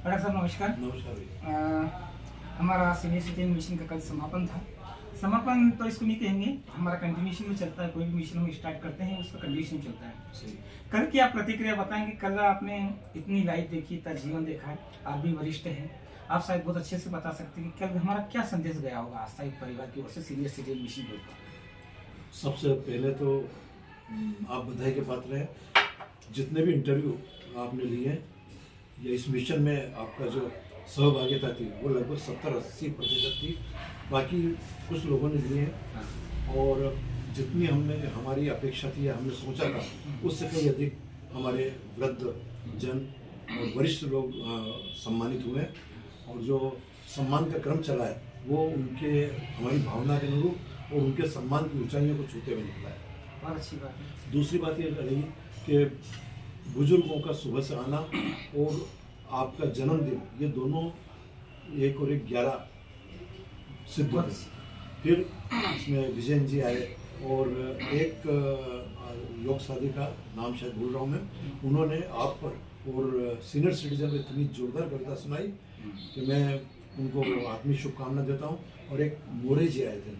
Doctor साहब नमस्कार। नमस्कार भैया। हमारा सीनियर सिटीजन मिशन का कल समापन था। समापन तो इसको नहीं कहेंगे, हमारा कंटिन्यूशन में चलता है। कोई भी मिशन हम स्टार्ट करते हैं उसका कंटिन्यूशन चलता है। सही। कल की आप प्रतिक्रिया बताएंगे। कल आपने इतनी लाइफ देखी, इतना जीवन देखा है, आप भी वरिष्ठ हैं, आप शायद बहुत अच्छे से बता सकते हैं कि कल हमारा क्या संदेश गया होगा आस्थायिक परिवार की ओर से सीनियर सिटीजन मिशन के ऊपर। सबसे पहले तो आप बधाई के पात्र हैं। जितने भी इंटरव्यू आपने लिए या इस मिशन में आपका जो सहभागिता थी वो लगभग 70-80% थी। बाकी कुछ लोगों ने लिए हैं और जितनी हमारी अपेक्षा थी या हमने सोचा था उससे कहीं अधिक हमारे वृद्ध जन और वरिष्ठ लोग सम्मानित हुए। और जो सम्मान का क्रम चला है वो उनके हमारी भावना के अनुरूप और उनके सम्मान की ऊंचाइयों को छूते हुए निकला है। बहुत अच्छी बात है। दूसरी बात ये रही कि बुजुर्गों का सुबह से आना और आपका जन्मदिन, ये दोनों 1 और 1 11 सिद्ध हुए। फिर इसमें विजयन जी आए और एक योग साथी का नाम शायद भूल रहा हूँ मैं, उन्होंने आप पर और सीनियर सिटीजन पर इतनी जोरदार कविता सुनाई कि मैं उनको आत्मीय शुभकामना देता हूँ। और एक मोरे जी आए थे,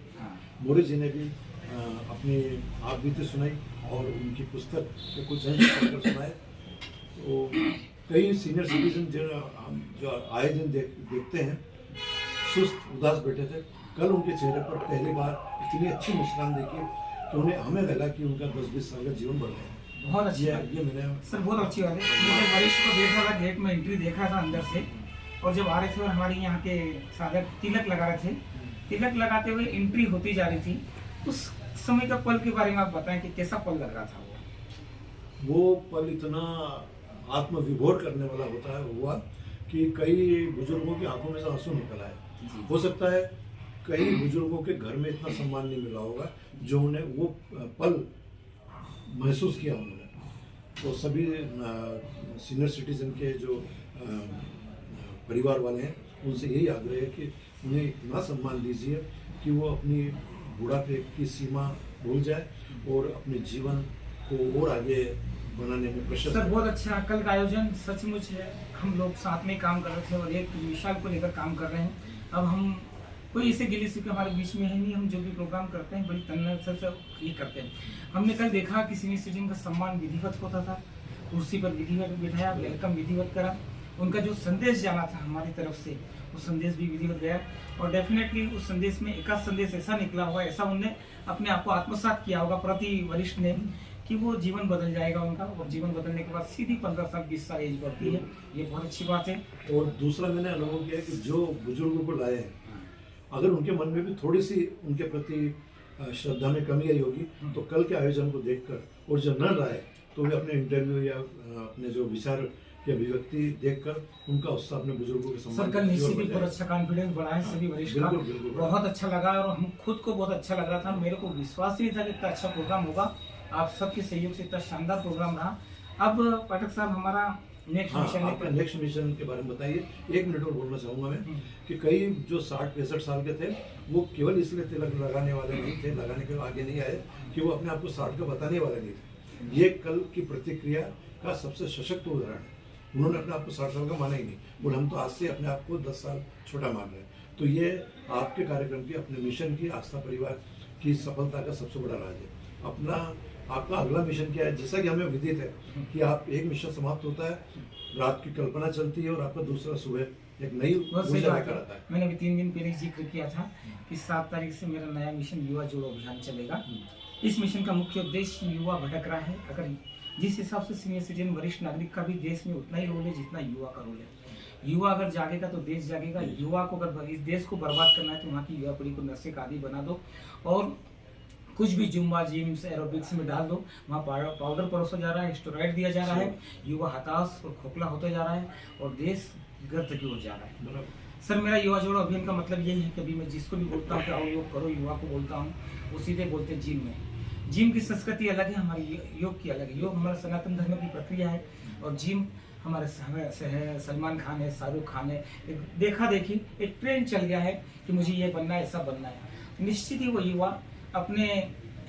मोरे जी ने भी अपनी आप बीते सुनाई और उनकी पुस्तक के कुछ अंश पढ़कर सुनाए। तो कई सीनियर सिटीजन जो आए दिन देखते हैं सुस्त उदास बैठे थे, कल उनके चेहरे पर पहली बार इतनी अच्छी मुस्कान देखी कि उन्हें हमें लगा कि उनका 10-20 साल का जीवन बढ़ गया। बहुत अच्छी बात ये मैंने सर, बहुत अच्छी बात है। मैंने वरिष्ठ को देखा था, गेट में एंट्री देखा था अंदर से, और जब आ रहे थे और हमारे यहाँ के साधक तिलक लगा रहे थे, तिलक लगाते हुए एंट्री होती जा रही थी, उस समय का पल के बारे में आप बताएं कि कैसा पल लग रहा था वो पल इतना आत्मविभोर करने वाला होता है हुआ कि कई बुजुर्गों की आंखों में से आंसू निकल आए। हो सकता है कई बुजुर्गों के घर में इतना सम्मान नहीं मिला होगा जो उन्हें वो पल महसूस किया उन्होंने। तो सभी सीनियर सिटीजन के जो परिवार वाले हैं उनसे यही आग्रह है कि उन्हें इतना सम्मान दीजिए कि वो अपनी बुढ़ापे की सीमा भूल जाए और अपने जीवन को और आगे बनाने में प्रशस्त। सर बहुत अच्छा कल का आयोजन सचमुच है। हम लोग साथ में काम कर रहे थे और एक मिसाल को लेकर काम कर रहे हैं। अब हम कोई ऐसे गिली शिकवे हमारे बीच में है नहीं। हम जो भी प्रोग्राम करते हैं बड़ी तन्मयता से ये करते हैं। हमने कल देखा कि सीनियर सिटीजन का सम्मान विधिवत होता था, कुर्सी पर विधिवत बिठाया, वेलकम विधिवत करा, उनका जो संदेश जाना था हमारी तरफ से वो संदेश भी विधिवत गया। और डेफिनेटली उस संदेश में एक संदेश ऐसा निकला होगा, ऐसा उनने अपने आप को आत्मसात किया होगा प्रति वरिष्ठ ने, कि वो जीवन बदल जाएगा उनका। और जीवन बदलने के बाद सीधी 15 साल 20 साल एज बढ़ती है। ये बहुत अच्छी बात है। और दूसरा मैंने अनुभव किया कि जो बुजुर्गों को लाए हैं, अगर उनके मन में भी थोड़ी सी उनके प्रति श्रद्धा में कमी आई होगी तो कल के आयोजन को देखकर, और जो न लाए तो वे अपने इंटरव्यू या अपने जो विचार या अभिव्यक्ति देखकर उनका उत्साह अपने बुजुर्गों के सम्मान। सर कल निश्चित ही बहुत अच्छा कॉन्फिडेंस बढ़ा है सभी वरिष्ठ का। बहुत अच्छा लगा और हम खुद को बहुत अच्छा लग रहा था। मेरे को विश्वास ही था कि इतना अच्छा प्रोग्राम होगा। आप सबके सहयोग से इतना शानदार प्रोग्राम रहा। अब पाठक साहब हमारा नेक्स्ट मिशन के बारे में बताइए। 1 मिनट और बोलना चाहूँगा मैं कि कई जो 60-65 साल के थे वो केवल इसलिए तिलक लगाने वाले नहीं थे, लगाने के आगे नहीं आए कि वो अपने आप को 60 का बताने वाले नहीं थे। ये कल की प्रतिक्रिया का सबसे सशक्त उदाहरण है। उन्होंने अपने आप को 60 साल का माना ही नहीं और हम तो आज से अपने आप को 10 साल छोटा मान रहे हैं। तो ये आपके कार्यक्रम की, अपने मिशन की, आस्था परिवार की सफलता का सबसे बड़ा राज है। आपका अगला मिशन क्या है? जैसा कि हमें विदित है कि आप एक मिशन समाप्त होता है, रात की कल्पना चलती है और आपका दूसरा सुबह एक नई ऊर्जा लेकर आता है। मैंने अभी 3 दिन पहले जिक्र किया था कि 7 तारीख से मेरा नया मिशन युवा जोड़ो अभियान चलेगा। इस मिशन का मुख्य उद्देश्य युवा भटक रहा है। अगर जिस हिसाब से सीनियर सिटीजन वरिष्ठ नागरिक का भी देश में उतना ही रोल है जितना युवा का रोल है। युवा अगर जागेगा तो देश जागेगा। युवा को अगर इस देश को बर्बाद करना है तो वहाँ की युवा पीढ़ी को नशे का आदी बना दो और कुछ भी जुम्बा जिम्स एरोबिक्स में डाल दो। वहाँ पाउडर परोसा जा रहा है, स्टेरॉइड दिया जा रहा है, युवा हताश और खोखला होता जा रहा है और देश गर्त की ओर जा रहा है। सर मेरा युवा जोड़ो अभियान का मतलब यही है कि अभी मैं जिसको भी बोलता हूँ कि आओ योग करो, युवा को बोलता हूँ, वो सीधे बोलते हैं जिम में। जिम की संस्कृति अलग है, हमारी योग की अलग है। योग हमारा सनातन धर्म की प्रक्रिया है और जिम हमारे है। सलमान खान है, शाहरुख खान है, देखा देखी एक ट्रेंड चल गया है कि मुझे ये बनना है, ऐसा बनना है। निश्चित ही वो युवा अपने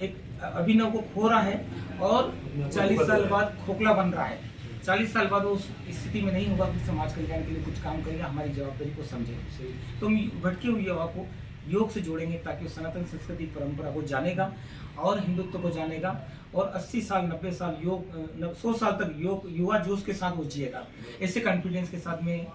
एक अभिनव को खो रहा है और 40 साल बाद खोखला बन रहा है। 40 साल बाद वो उस स्थिति में नहीं होगा कि समाज कल्याण के लिए कुछ काम करेगा, हमारी जवाबदारी को समझे। तो हम भटके हुए युवा को योग से जोड़ेंगे ताकि वो सनातन संस्कृति परंपरा को जानेगा और हिंदुत्व को जानेगा और 80 साल 90 साल योग 100 साल तक योग युवा जोश के साथ वो जिएगा। ऐसे कॉन्फिडेंस के साथ मैं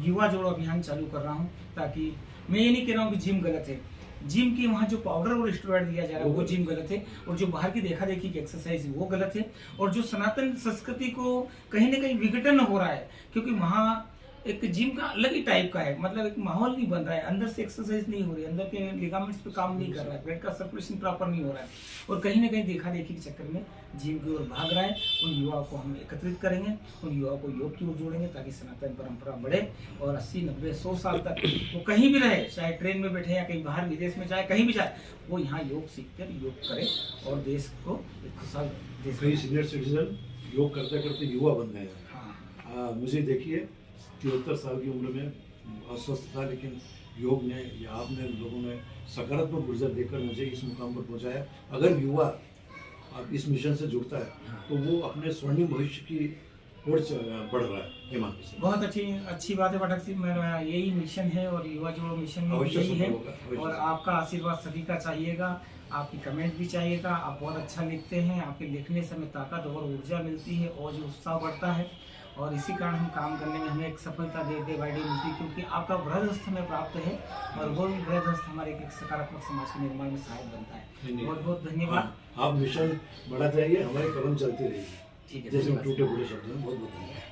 युवा जोड़ो अभियान चालू कर रहा हूँ, ताकि मैं ये नहीं कह रहा हूँ कि जिम गलत है, जिम की वहाँ जो पाउडर और स्टेरॉइड दिया जा रहा है वो जिम गलत है, और जो बाहर की देखा देखी की एक्सरसाइज वो गलत है, और जो सनातन संस्कृति को कहीं ना कहीं विघटन हो रहा है, क्योंकि वहाँ एक जिम का अलग ही टाइप का है, मतलब एक माहौल नहीं बन रहा है, अंदर से एक्सरसाइज नहीं हो रही, अंदर के लिगामेंट्स पे काम नहीं कर रहा है, ब्लड का सर्कुलेशन प्रॉपर नहीं हो रहा है, और कहीं ना कहीं देखा देखी के चक्कर में जिम की ओर भाग रहा है। उन युवाओं को हम एकत्रित करेंगे, उन युवाओं को योग की ओर जोड़ेंगे ताकि सनातन परंपरा बढ़े और 80 90 100 साल तक वो कहीं भी रहे, चाहे ट्रेन में बैठे या कहीं बाहर विदेश में जाए, कहीं भी जाए, वो यहाँ योग सीखकर योग करे और देश को एक खुशहाल देश। कई सीनियर सिटीजन योग करते करते युवा बन गए हैं। हाँ, मुझे देखिए 73 साल की उम्र में अस्वस्थ था, लेकिन योग ने या आपने लोगों ने सकारात्मक ऊर्जा देकर मुझे इस मुकाम पर पहुंचाया। अगर युवा अब इस मिशन से जुड़ता है तो वो अपने स्वर्णिम भविष्य की ओर बढ़ रहा है। ये मान लीजिए बहुत अच्छी बात है पाठक सिंह, मेरा यही मिशन है और युवा जोड़ो मिशन में अवश्य यही है, सफल होगा, और आपका आशीर्वाद सभी का चाहिएगा, आपकी कमेंट भी चाहिएगा। आप बहुत अच्छा लिखते हैं, आपके लिखने से हमें ताकत और ऊर्जा मिलती है और जो उत्साह बढ़ता है, और इसी कारण हम काम करने में हमें एक सफलता डे बाई डे मिलती है, क्योंकि आपका वृहदस्थ हमें प्राप्त है और वो भी वृहदस्थ हमारे एक सकारात्मक समाज के निर्माण में सहायक बनता है। बहुत बहुत धन्यवाद। आप मिशन बढ़ाते रहिए, हमारी कलम चलती रहेगी। ठीक है, जैसे धन्यवाद। टूटे फूटे शब्द में बहुत बहुत धन्यवाद।